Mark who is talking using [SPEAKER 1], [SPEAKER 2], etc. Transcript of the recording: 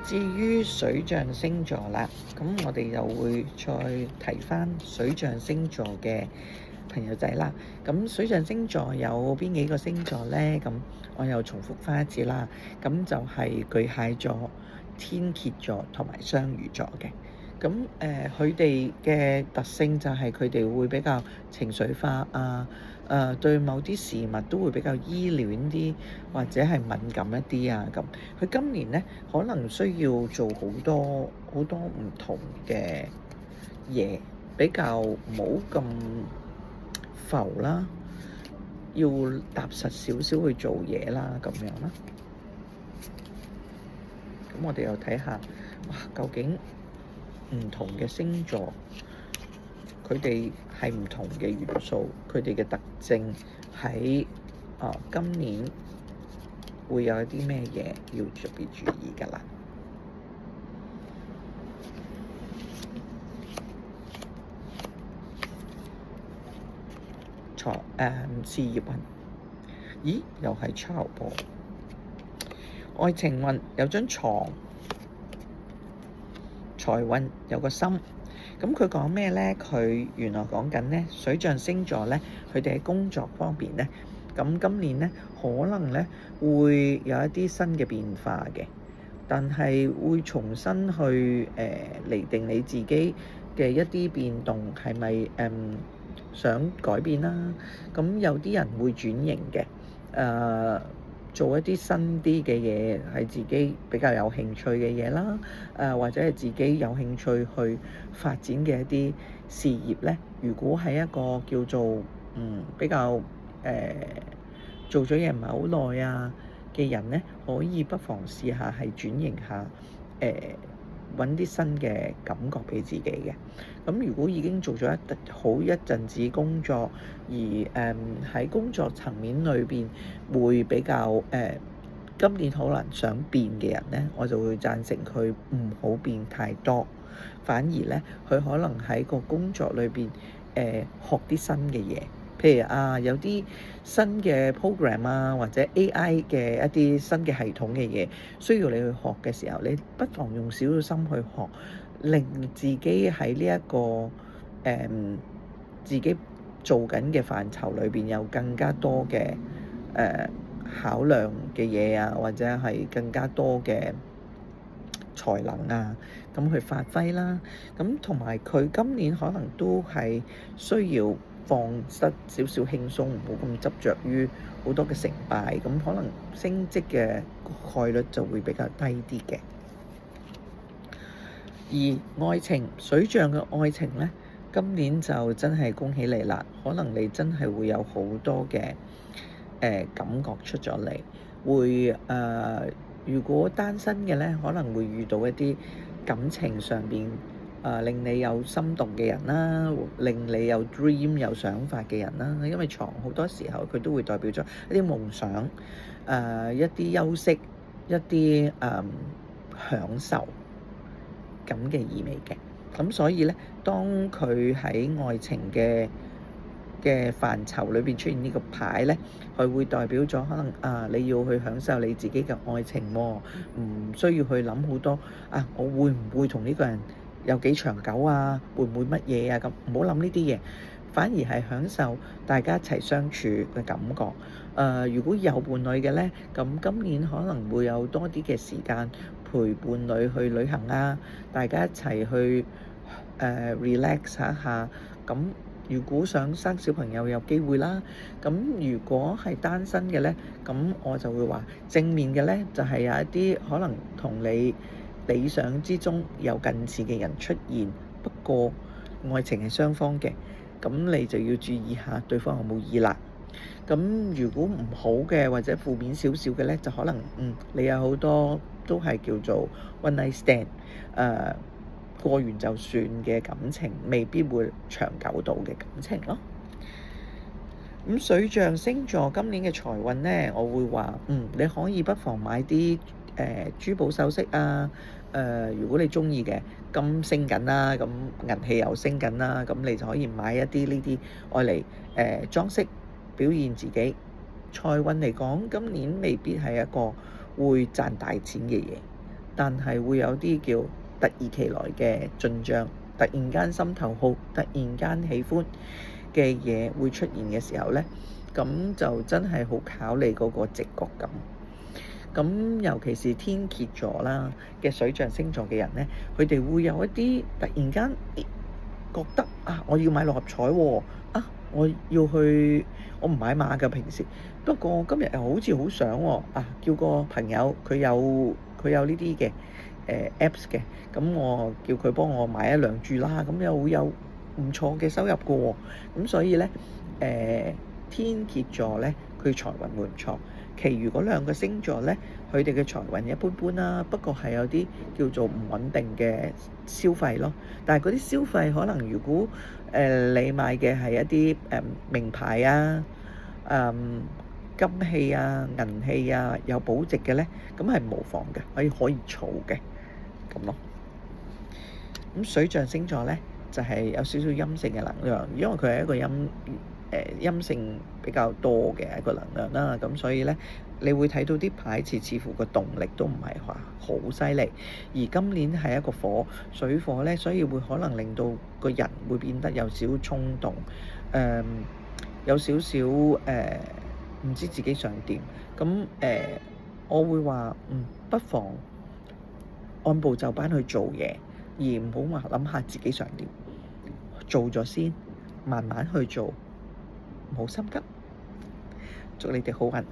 [SPEAKER 1] 至於水象星座啦，咁我哋又會再提返水象星座嘅朋友仔啦。咁水象星座有邊幾個星座呢？咁我又重複返一次啦。咁就係巨蟹座、天蠍座同埋雙魚座嘅。咁佢哋嘅特性就係佢哋會比較情緒化啊，對某啲事物都會比較依戀啲，或者係敏感一啲啊咁。佢今年呢，可能需要做好多好多唔同嘅嘢，比較冇咁浮啦，要踏實少少去做嘢啦咁樣啦。咁我哋又睇下，哇，究竟唔同嘅星座，佢哋係唔同嘅元素，佢哋嘅特徵喺今年會有一啲咩嘢要特別注意㗎啦。事業運，咦，又係抄噃。愛情運有張床，財運有個心。咁佢講咩呢？佢原來講緊呢水象星座呢，佢哋喺工作方面呢，咁今年呢，可能呢會有一啲新嘅變化嘅，但係會重新去釐定你自己嘅一啲變動係咪想改變啦。咁有啲人會轉型嘅，做一啲新啲嘅嘢，係自己比較有興趣嘅嘢啦，或者係自己有興趣去發展嘅一啲事業呢。如果係一個叫做比較做咗嘢唔係好耐啊嘅人呢，可以不妨試下係轉型下，揾啲新嘅感覺俾自己嘅。咁如果已經做咗好一陣子工作，而喺工作層面裏邊會比較今年可能想變嘅人呢，我就會贊成佢唔好變太多，反而呢，佢可能喺個工作裏邊學啲新嘅嘢。譬如有啲新嘅 program 啊，或者 AI 嘅一啲新嘅系統嘅嘢，需要你去學嘅時候，你不妨用少少心去學，令自己喺呢一個自己做緊嘅範疇裏邊有更加多嘅考量嘅嘢啊，或者係更加多嘅才能啊，咁去發揮啦。咁同埋佢今年可能都係需要放失少少輕鬆，唔好咁執着於好多嘅成敗，咁可能升職嘅概率就會比較低啲嘅。而愛情，水象嘅愛情呢，今年就真係恭喜你啦！可能你真係會有好多嘅感覺出咗嚟，會如果單身嘅呢，可能會遇到一啲感情上邊令你有心動嘅人啦，令你有 dream 有想法嘅人啦。因為床好多時候佢都會代表咗一啲夢想，一啲休息，一啲享受咁嘅意味嘅。咁所以呢，當佢喺愛情嘅範疇裏邊出現呢個牌呢，佢會代表咗可能你要去享受你自己嘅愛情喎，唔需要去諗好多我會唔會同呢個人有幾長久啊？會唔會乜嘢啊？咁唔好諗呢啲嘢，反而係享受大家一齊相處嘅感覺。如果有伴侶嘅呢，咁今年可能會有多啲嘅時間陪伴侶去旅行啊，大家一齊去relax 一下。咁如果想生小朋友有機會啦。咁如果係單身嘅呢，咁我就會話正面嘅呢，就係有一啲可能同你理想之中有近似嘅人出現，不過愛情係雙方嘅，咁你就要注意下對方有冇意啦。咁如果唔好嘅或者負面少少嘅呢，就可能你有好多都係叫做 one night stand，過完就算嘅感情，未必會長久到嘅感情咯。咁水象星座今年嘅財運呢，我會話你可以不妨買啲珠寶首飾啊。如果你中意嘅金升緊啦，咁銀器又升緊啦，咁你就可以買一啲呢啲愛嚟裝飾表現自己。財運嚟講，今年未必係一個會賺大錢嘅嘢，但係會有啲叫突如其來嘅進帳，突然間心頭好，突然間喜歡嘅嘢會出現嘅時候咧，咁就真係好考你嗰個直覺感。咁尤其是天蠍座啦嘅水象星座嘅人咧，佢哋會有一啲突然間覺得啊，我要買六合彩喎，啊，我要去，我唔買馬㗎平時，不過今日又好似好想喎，啊，叫個朋友佢有呢啲嘅Apps嘅，咁我叫佢幫我買一兩注啦，咁又會有唔錯嘅收入㗎喎，咁所以咧天蠍座咧佢財運會唔錯。其餘嗰兩個星座咧，佢哋嘅財運一般般啦，不過係有啲叫做唔穩定嘅消費咯。但係嗰啲消費可能如果你買嘅係一啲名牌啊、金器啊、銀器啊有保值嘅咧，咁係無妨嘅，可以儲嘅咁咯。咁水象星座咧就係有少少陰性嘅能量，因為佢係一個陰性比較多嘅一個能量啦，咁所以咧，你會睇到啲牌似乎個動力都唔係話好犀利，而今年係一個水火咧，所以會可能令到個人會變得有少少衝動，有少少唔知自己想點，咁我會話不妨按部就班去做嘢，而唔好話諗下自己想點，做咗先，慢慢去做。唔好心急，祝你哋好運。